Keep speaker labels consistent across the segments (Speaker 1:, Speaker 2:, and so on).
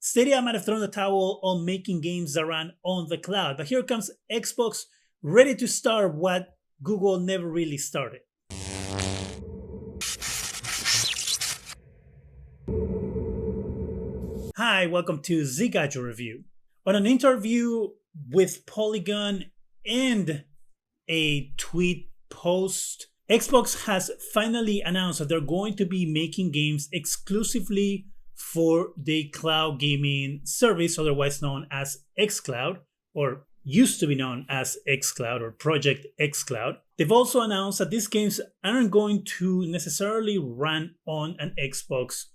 Speaker 1: Stadia might have thrown the towel on making games that run on the cloud, but here comes Xbox ready to start what Google never really started. Hi, welcome to Zgadgetreview. On an interview with Polygon and a tweet post, Xbox has finally announced that they're going to be making games exclusively for the cloud gaming service, otherwise known as Xcloud, or used to be known as Xcloud or Project Xcloud. They've also announced that these games aren't going to necessarily run on an Xbox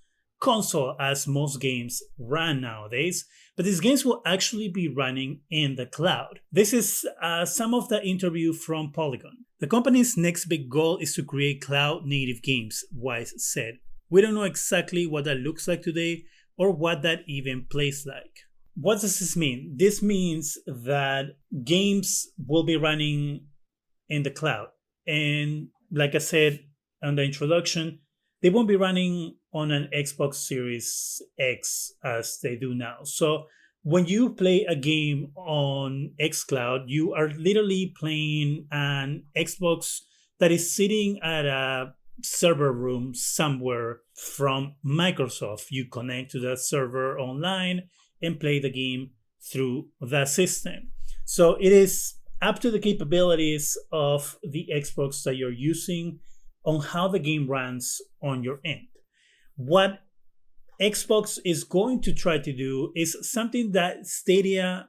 Speaker 1: console as most games run nowadays, but these games will actually be running in the cloud. This is some of the interview from Polygon. The company's next big goal is to create cloud native games, Wise said. We don't know exactly what that looks like today or what that even plays like. What does this mean? This means that games will be running in the cloud. And like I said on the introduction, they won't be running on an Xbox Series X as they do now. So when you play a game on Xcloud, you are literally playing an Xbox that is sitting at a server room somewhere from Microsoft. You connect to that server online and play the game through that system. So it is up to the capabilities of the Xbox that you're using on how the game runs on your end. What Xbox is going to try to do is something that Stadia,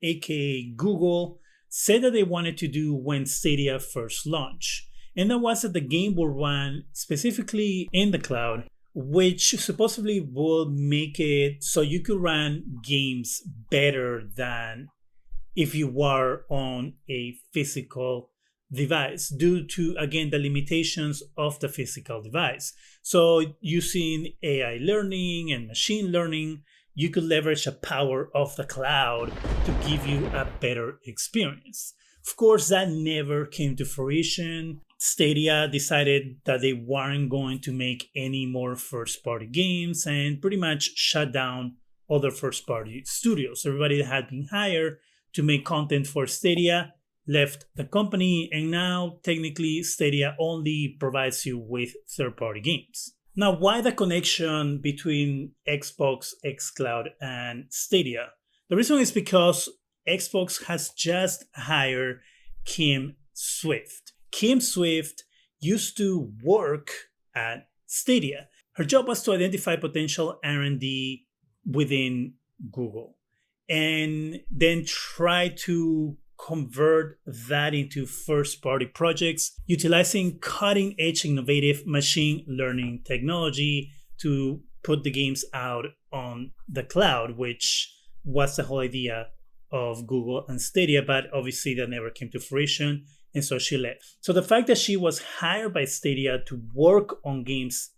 Speaker 1: aka Google, said that they wanted to do when Stadia first launched. And that was that the game will run specifically in the cloud, which supposedly will make it so you could run games better than if you were on a physical device due to, again, the limitations of the physical device. So using AI learning and machine learning, you could leverage the power of the cloud to give you a better experience. Of course, that never came to fruition. Stadia decided that they weren't going to make any more first-party games and pretty much shut down other first-party studios. Everybody that had been hired to make content for Stadia left the company, and now technically Stadia only provides you with third-party games. Now, why the connection between Xbox, Xcloud, and Stadia? The reason is because Xbox has just hired Kim Swift. Kim Swift used to work at Stadia. Her job was to identify potential R&D within Google and then try to convert that into first-party projects utilizing cutting-edge innovative machine learning technology to put the games out on the cloud, which was the whole idea of Google and Stadia, but obviously that never came to fruition, and so she left. So the fact that she was hired by Stadia to work on games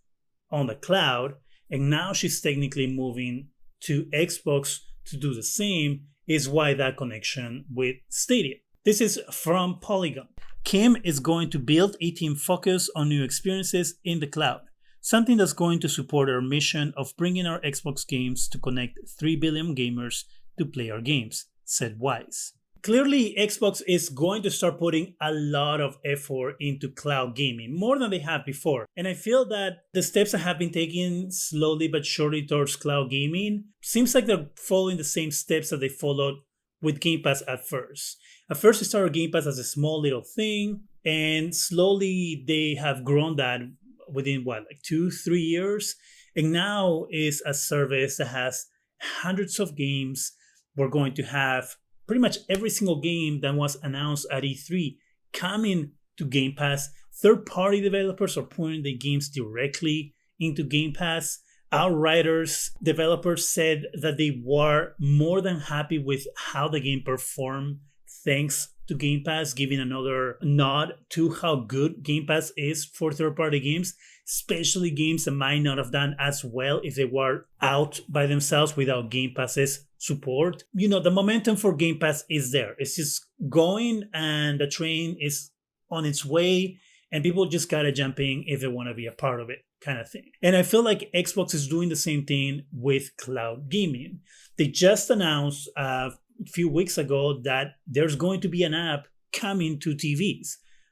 Speaker 1: on the cloud, and now she's technically moving to Xbox to do the same, is why that connection with Stadia. This is from Polygon. Kim is going to build a team focused on new experiences in the cloud, something that's going to support our mission of bringing our Xbox games to connect 3 billion gamers to play our games, said Wise. Clearly, Xbox is going to start putting a lot of effort into cloud gaming, more than they have before. And I feel that the steps that have been taken slowly but surely towards cloud gaming seems like they're following the same steps that they followed with Game Pass at first. At first, they started Game Pass as a small little thing, and slowly they have grown that within like 2-3 years. And now is a service that has hundreds of games. We're going to have pretty much every single game that was announced at E3 coming to Game Pass. Third-party developers are putting their games directly into Game Pass. Outriders developers said that they were more than happy with how the game performed thanks to Game Pass, giving another nod to how good Game Pass is for third-party games, especially games that might not have done as well if they were out by themselves without Game Pass's support. You know, the momentum for Game Pass is there. It's just going, and the train is on its way, and people just gotta jump in if they want to be a part of it. kind of thing. And I feel like Xbox is doing the same thing with cloud gaming. They just announced a few weeks ago that there's going to be an app coming to TVs.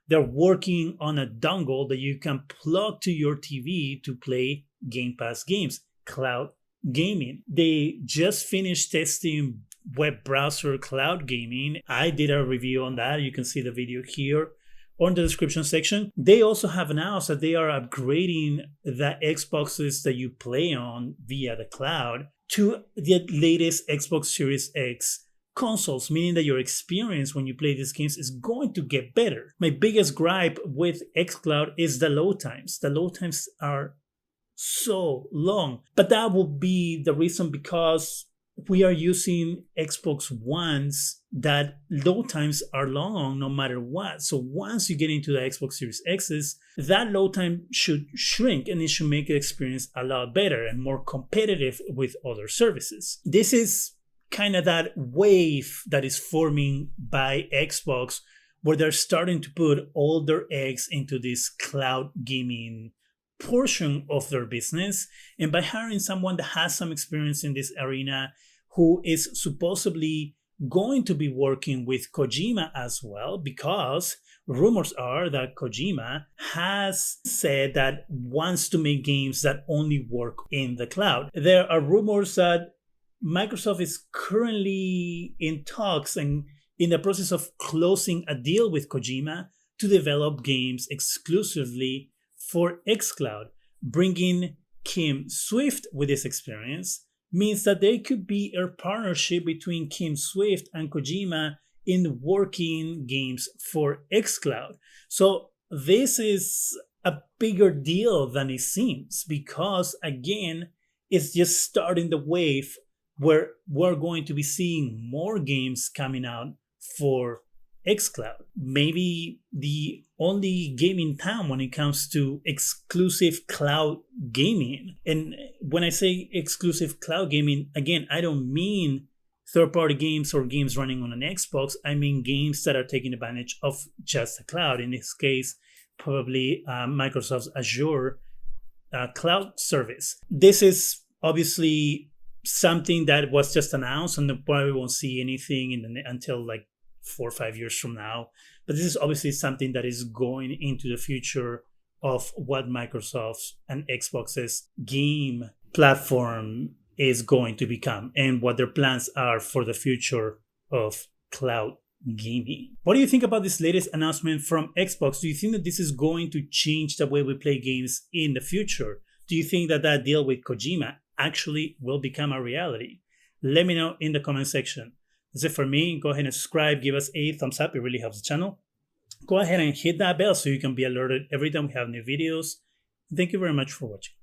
Speaker 1: They're working on a dongle that you can plug to your TV to play Game Pass games, cloud gaming. They just finished testing web browser cloud gaming. I did a review on that. You can see the video here on the description section. They also have announced that they are upgrading the Xboxes that you play on via the cloud to the latest Xbox Series X consoles, meaning that your experience when you play these games is going to get better. My biggest gripe with Xcloud is the load times. The load times are so long, but that will be the reason because we are using Xbox Ones that load times are long no matter what. So once you get into the Xbox Series X's, that load time should shrink and it should make the experience a lot better and more competitive with other services. This is kind of that wave that is forming by Xbox where they're starting to put all their eggs into this cloud gaming portion of their business, and by hiring someone that has some experience in this arena who is supposedly going to be working with Kojima as well, because rumors are that Kojima has said that wants to make games that only work in the cloud. There are rumors that Microsoft is currently in talks and in the process of closing a deal with Kojima to develop games exclusively for Xcloud. Bringing Kim Swift with this experience means that there could be a partnership between Kim Swift and Kojima in working games for Xcloud. So this is a bigger deal than it seems because, again, it's just starting the wave where we're going to be seeing more games coming out for Xcloud. Maybe the only game in town when it comes to exclusive cloud gaming. And when I say exclusive cloud gaming, again, I don't mean third-party games or games running on an Xbox. I mean games that are taking advantage of just the cloud. In this case, probably Microsoft's Azure cloud service. This is obviously something that was just announced and probably won't see anything until like 4 or 5 years from now. But this is obviously something that is going into the future of what Microsoft's and Xbox's game platform is going to become and what their plans are for the future of cloud gaming. What do you think about this latest announcement from Xbox? Do you think that this is going to change the way we play games in the future? Do you think that that deal with Kojima actually will become a reality? Let me know in the comment section. That's it for me. Go ahead and subscribe. Give us a thumbs up. It really helps the channel. Go ahead and hit that bell so you can be alerted every time we have new videos. Thank you very much for watching.